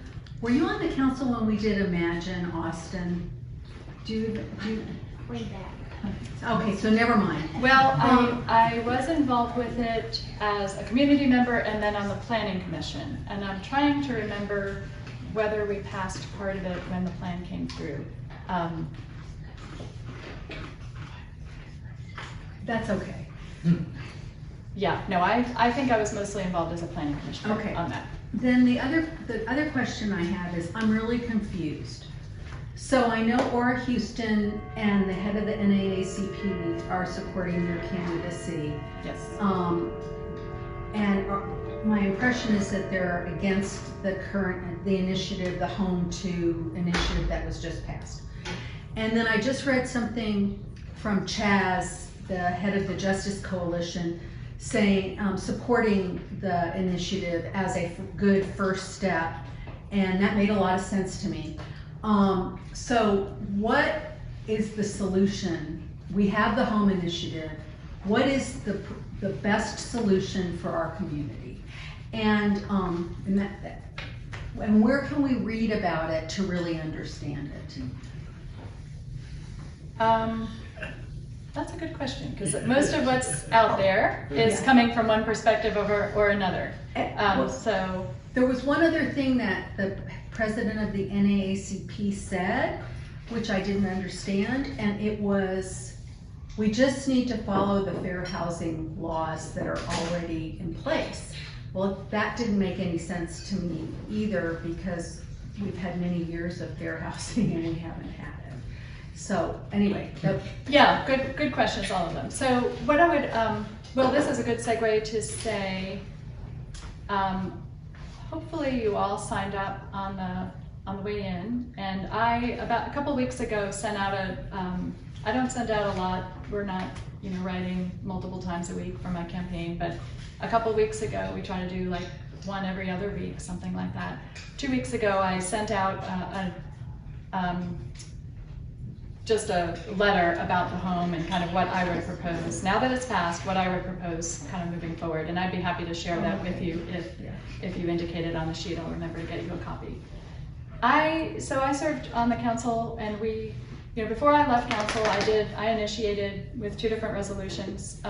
were you on the council when we did Imagine Austin? Way back. Okay, so never mind. Well, I was involved with it as a community member and then on the planning commission. And I'm trying to remember whether we passed part of it when the plan came through. That's okay. Yeah, no, I think I was mostly involved as a planning commissioner Okay. on that. Then the other question I have is, I'm really confused. So I know Ora Houston and the head of the NAACP are supporting your candidacy. Yes. And my impression is that they're against the initiative, the Home to initiative that was just passed. And then I just read something from Chaz, the head of the Justice Coalition, saying, supporting the initiative as a good first step. And that made a lot of sense to me. So what is the solution? We have the Home Initiative. What is the best solution for our community? And where can we read about it to really understand it? That's a good question, because most of what's out there is coming from one perspective or another. So there was one other thing that the president of the NAACP said, which I didn't understand, and it was, we just need to follow the fair housing laws that are already in place. Well, that didn't make any sense to me either, because we've had many years of fair housing and we haven't had it. So anyway. Yeah, good questions, all of them. So what I would, well, this is a good segue to say, hopefully you all signed up on the way in, and I, about a couple weeks ago, sent out I don't send out a lot, we're not, writing multiple times a week for my campaign, but a couple weeks ago, we try to do like one every other week, something like that. 2 weeks ago, I sent out just a letter about the home and kind of what I would propose. Now that it's passed, what I would propose kind of moving forward, and I'd be happy to share that with you if you indicate it on the sheet. I'll remember to get you a copy. So I served on the council, and we, before I left council, I initiated with 2 different resolutions,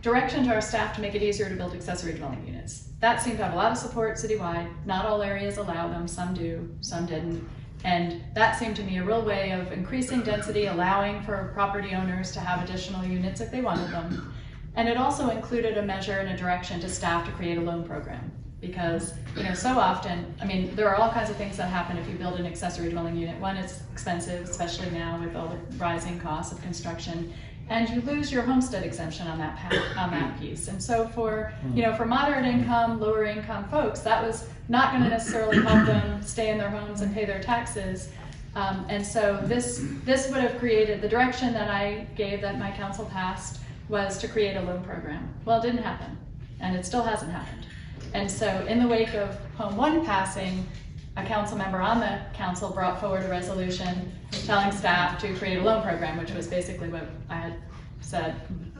direction to our staff to make it easier to build accessory dwelling units. That seemed to have a lot of support citywide. Not all areas allow them, some do, some didn't. And that seemed to me a real way of increasing density, allowing for property owners to have additional units if they wanted them. And it also included a measure and a direction to staff to create a loan program. Because, so often, there are all kinds of things that happen if you build an accessory dwelling unit. One, it's expensive, especially now with all the rising costs of construction, and you lose your homestead exemption on that piece. And so for moderate income, lower income folks, that was not going to necessarily help them stay in their homes and pay their taxes. And so this would have created, the direction that I gave that my council passed was to create a loan program. Well, it didn't happen, and it still hasn't happened. And so in the wake of Home 1 passing, a council member on the council brought forward a resolution telling staff to create a loan program, which was basically what I had said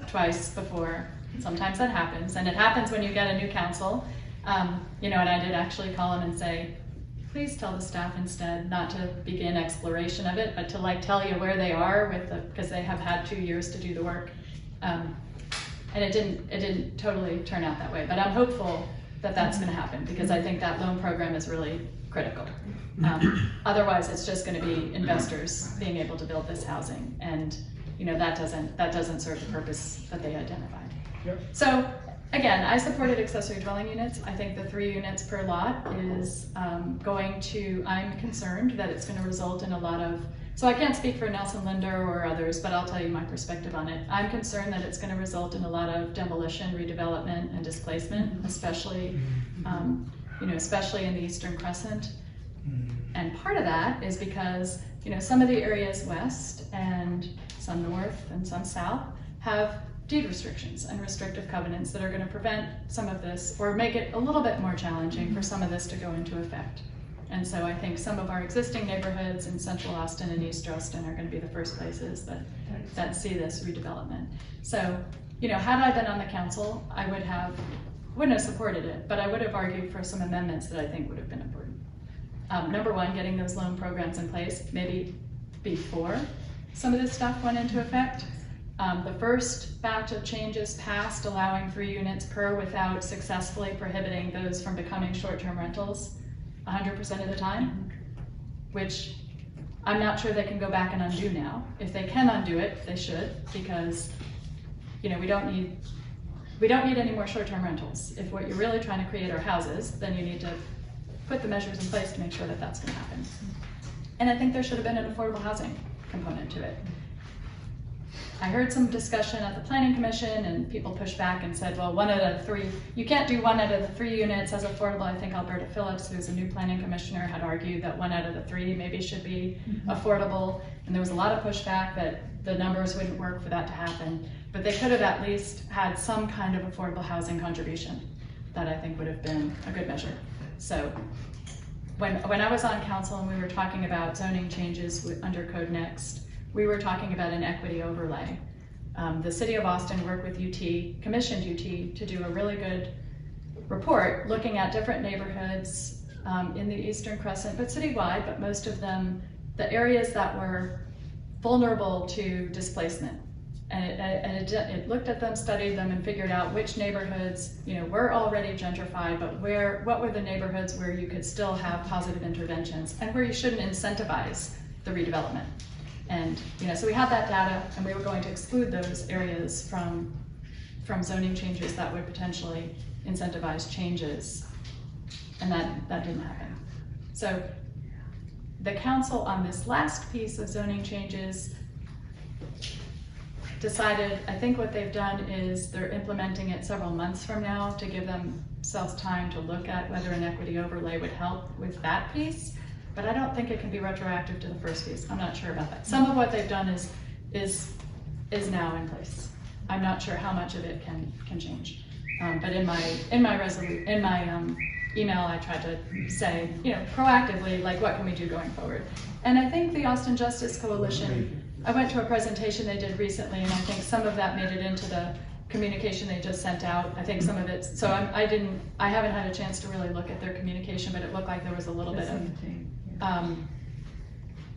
twice before. Sometimes that happens, and it happens when you get a new council. And I did actually call them and say, please tell the staff instead not to begin exploration of it, but to tell you where they are because they have had 2 years to do the work. And it didn't totally turn out that way, but I'm hopeful that that's going to happen, because I think that loan program is really critical. Otherwise, it's just going to be investors being able to build this housing, and that doesn't serve the purpose that they identified. Yep. So again, I supported accessory dwelling units. I think the 3 units per lot is I'm concerned that it's going to result in a lot of, so I can't speak for Nelson Linder or others, but I'll tell you my perspective on it. I'm concerned that it's going to result in a lot of demolition, redevelopment, and displacement, especially especially in the Eastern Crescent. And part of that is because some of the areas west and some north and some south have deed restrictions and restrictive covenants that are going to prevent some of this, or make it a little bit more challenging for some of this to go into effect. And so I think some of our existing neighborhoods in Central Austin and East Austin are going to be the first places that see this redevelopment. So, had I been on the council, I wouldn't have supported it, but I would have argued for some amendments that I think would have been important. Number one, getting those loan programs in place, maybe before some of this stuff went into effect. The first batch of changes passed, allowing 3 units per without successfully prohibiting those from becoming short-term rentals 100% of the time, which I'm not sure they can go back and undo now. If they can undo it, they should, because we don't need any more short-term rentals. If what you're really trying to create are houses, then you need to put the measures in place to make sure that that's going to happen. And I think there should have been an affordable housing component to it. I heard some discussion at the planning commission and people pushed back and said, well, 1 out of 3, you can't do 1 out of the 3 units as affordable. I think Alberta Phillips, who's a new planning commissioner, had argued that 1 out of the 3 maybe should be affordable. And there was a lot of pushback that the numbers wouldn't work for that to happen. But they could have at least had some kind of affordable housing contribution that I think would have been a good measure. So when I was on council and we were talking about zoning changes under Code Next, we were talking about an equity overlay. The city of Austin worked with UT, commissioned UT to do a really good report looking at different neighborhoods in the Eastern Crescent, but citywide, but most of them, the areas that were vulnerable to displacement. And it looked at them, studied them, and figured out which neighborhoods, were already gentrified, but what were the neighborhoods where you could still have positive interventions and where you shouldn't incentivize the redevelopment. And so we had that data, and we were going to exclude those areas from zoning changes that would potentially incentivize changes, and that didn't happen. So the council on this last piece of zoning changes decided, I think what they've done is they're implementing it several months from now to give themselves time to look at whether an equity overlay would help with that piece. But I don't think it can be retroactive to the first piece. I'm not sure about that. Some of what they've done is now in place. I'm not sure how much of it can change. But in my email, I tried to say, proactively, like, what can we do going forward? And I think the Austin Justice Coalition, I went to a presentation they did recently, and I think some of that made it into the communication they just sent out. I think some of it, so I haven't had a chance to really look at their communication, but it looked like there was a little bit of,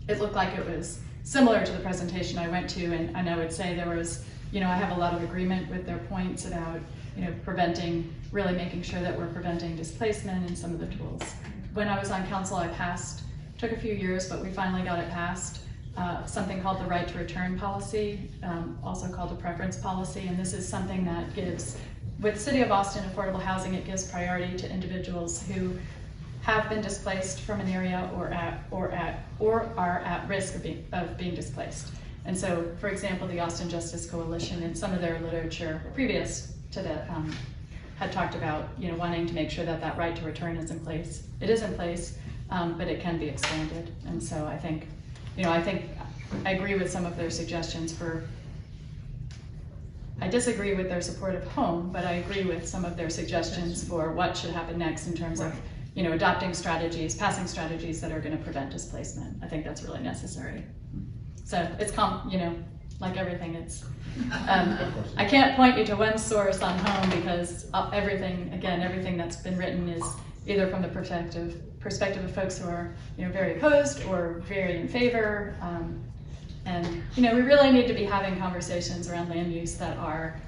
it looked like it was similar to the presentation I went to, and I would say there was, I have a lot of agreement with their points about, preventing, really making sure that we're preventing displacement and some of the tools. When I was on council, I passed, took a few years, but we finally got it passed, something called the right to return policy, also called a preference policy, and this is something that gives, with City of Austin affordable housing, it gives priority to individuals who have been displaced from an area or are at risk of being displaced. And so, for example, the Austin Justice Coalition in some of their literature previous to that had talked about wanting to make sure that that right to return is in place. It is in place, but it can be expanded. And so I think I agree with some of their suggestions I disagree with their support of home, but I agree with some of their suggestions for what should happen next in terms of adopting strategies, passing strategies that are going to prevent displacement. I think that's really necessary. So it's like everything, it's I can't point you to one source on home because everything that's been written is either from the perspective of folks who are very opposed or very in favor, and we really need to be having conversations around land use that are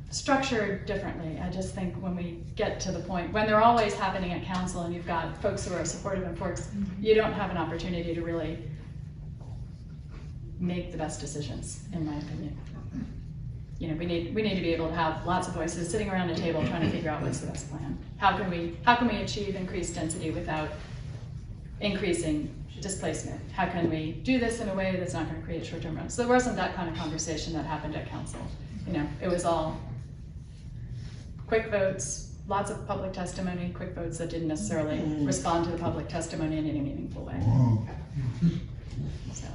structured differently. I just think when we get to the point, when they're always happening at council and you've got folks who are supportive and folks, you don't have an opportunity to really make the best decisions, in my opinion. We need to be able to have lots of voices sitting around a table trying to figure out what's the best plan. How can we achieve increased density without increasing displacement? How can we do this in a way that's not going to create short-term rentals? So there wasn't that kind of conversation that happened at council. It was all quick votes, lots of public testimony, quick votes that didn't necessarily respond to the public testimony in any meaningful way. So,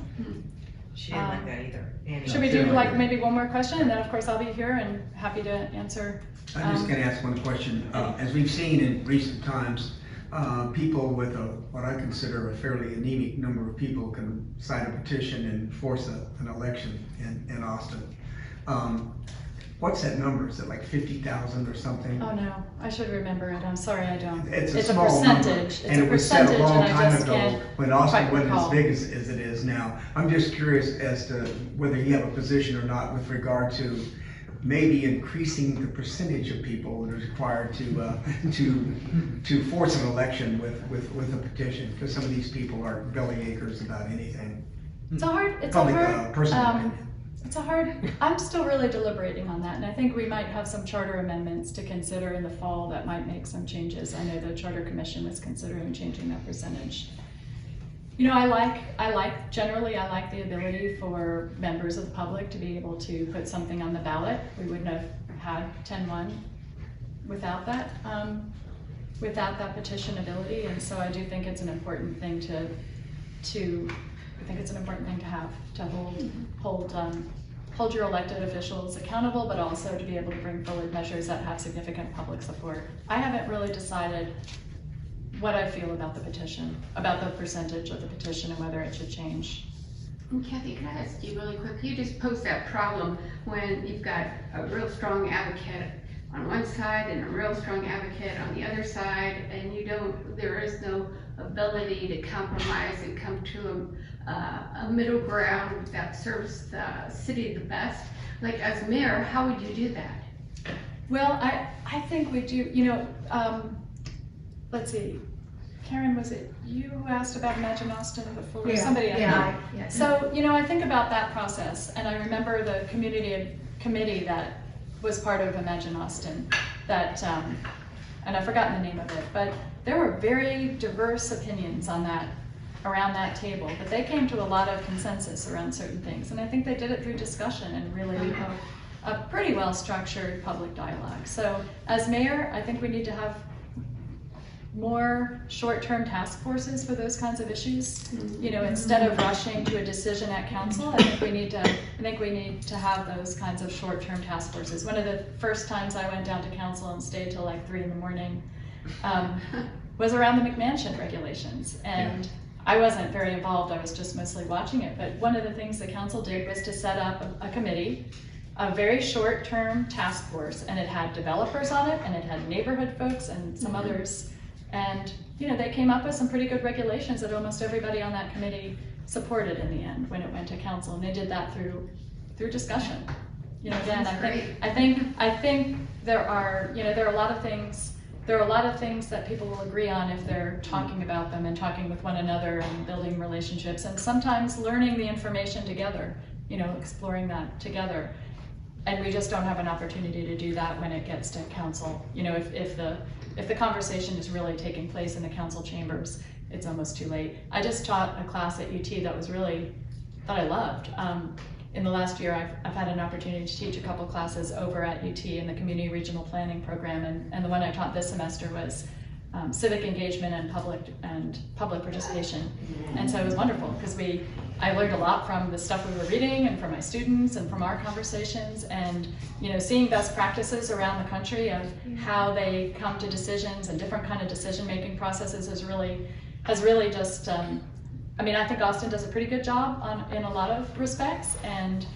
she didn't like that either. Anyway. Should we do maybe one more question, and then of course I'll be here and happy to answer. I'm just going to ask one question. As we've seen in recent times, people with what I consider a fairly anemic number of people can sign a petition and force an election in Austin. What's that number? Is it like 50,000 or something? Oh no, I should remember it. I'm sorry, I don't. It's a small percentage. Number. It's and a it was set a long and time ago when Austin wasn't as big as it is now. I'm just curious as to whether you have a position or not with regard to maybe increasing the percentage of people that are required to force an election with a petition, because some of these people are bellyachers about anything. It's a hard. Personal opinion. I'm still really deliberating on that, and I think we might have some charter amendments to consider in the fall that might make some changes. I know the Charter Commission was considering changing that percentage. You know, generally I like the ability for members of the public to be able to put something on the ballot. We wouldn't have had 10-1 without that petition ability, and so I do think it's an important thing to have, to hold your elected officials accountable, but also to be able to bring forward measures that have significant public support. I haven't really decided what I feel about the petition, about the percentage of the petition and whether it should change. And Kathy, can I ask you really quick, you just pose that problem when you've got a real strong advocate on one side and a real strong advocate on the other side, and there is no ability to compromise and come to a middle ground that serves the city the best. Like as mayor, how would you do that? Well, I think we do, let's see, Karen, was it you who asked about Imagine Austin before? Yeah. Somebody, Yeah. So, I think about that process, and I remember the committee that was part of Imagine Austin, that, and I've forgotten the name of it, but there were very diverse opinions on that, around that table, but they came to a lot of consensus around certain things, and I think they did it through discussion and really a pretty well-structured public dialogue. So, as mayor, I think we need to have more short-term task forces for those kinds of issues. Instead of rushing to a decision at council, I think we need to have those kinds of short-term task forces. One of the first times I went down to council and stayed till like 3 in the was around the McMansion regulations, and I wasn't very involved. I was just mostly watching it. But one of the things the council did was to set up a committee, a very short-term task force, and it had developers on it, and it had neighborhood folks and some others. And they came up with some pretty good regulations that almost everybody on that committee supported in the end when it went to council, and they did that through discussion. Again, I think there are a lot of things that people will agree on if they're talking about them and talking with one another and building relationships, and sometimes learning the information together, exploring that together. And we just don't have an opportunity to do that when it gets to council. If the conversation is really taking place in the council chambers, it's almost too late. I just taught a class at UT that I loved. In the last year, I've had an opportunity to teach a couple classes over at UT in the Community Regional Planning Program, and the one I taught this semester was civic engagement and public participation. And so it was wonderful because I learned a lot from the stuff we were reading and from my students and from our conversations, and seeing best practices around the country of how they come to decisions and different kind of decision-making processes has really just, I think Austin does a pretty good job in a lot of respects, and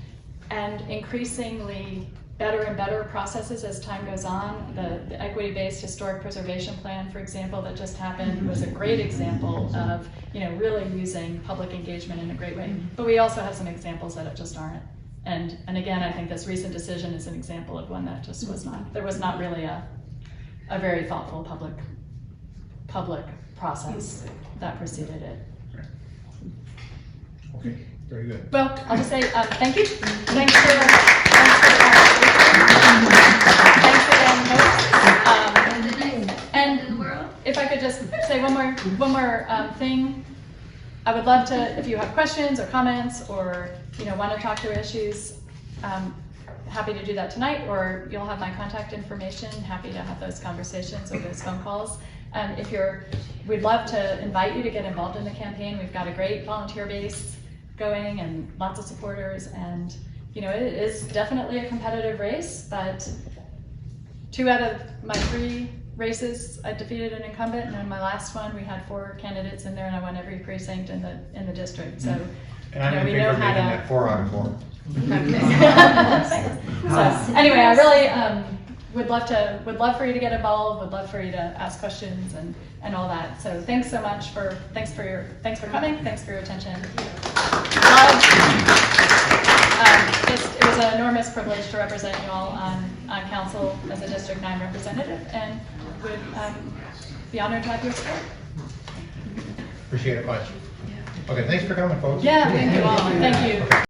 increasingly better and better processes as time goes on. The equity-based historic preservation plan, for example, that just happened was a great example of really using public engagement in a great way. But we also have some examples that it just aren't. And again, I think this recent decision is an example of one that just was not. There was not really a very thoughtful public process that preceded it. Okay, very good. Well, I'll just say thank you. Thanks for the and if I could just say one more thing, I would love to, if you have questions or comments or want to talk through issues, happy to do that tonight, or you'll have my contact information. Happy to have those conversations or those phone calls. We'd love to invite you to get involved in the campaign. We've got a great volunteer base going and lots of supporters, and it is definitely a competitive race, but 2 out of my 3 races I defeated an incumbent, and in my last one we had 4 candidates in there, and I won every precinct in the district. So and I'm in favor of making that 4 out of 4. So anyway, I really would love for you to get involved, would love for you to ask questions and all that. So thanks so much thanks for coming, thanks for your attention. It was an enormous privilege to represent you all on council as a District 9 representative, and would be honored to have your support. Appreciate it much. Okay, thanks for coming, folks. Yeah, thank you all. Thank you.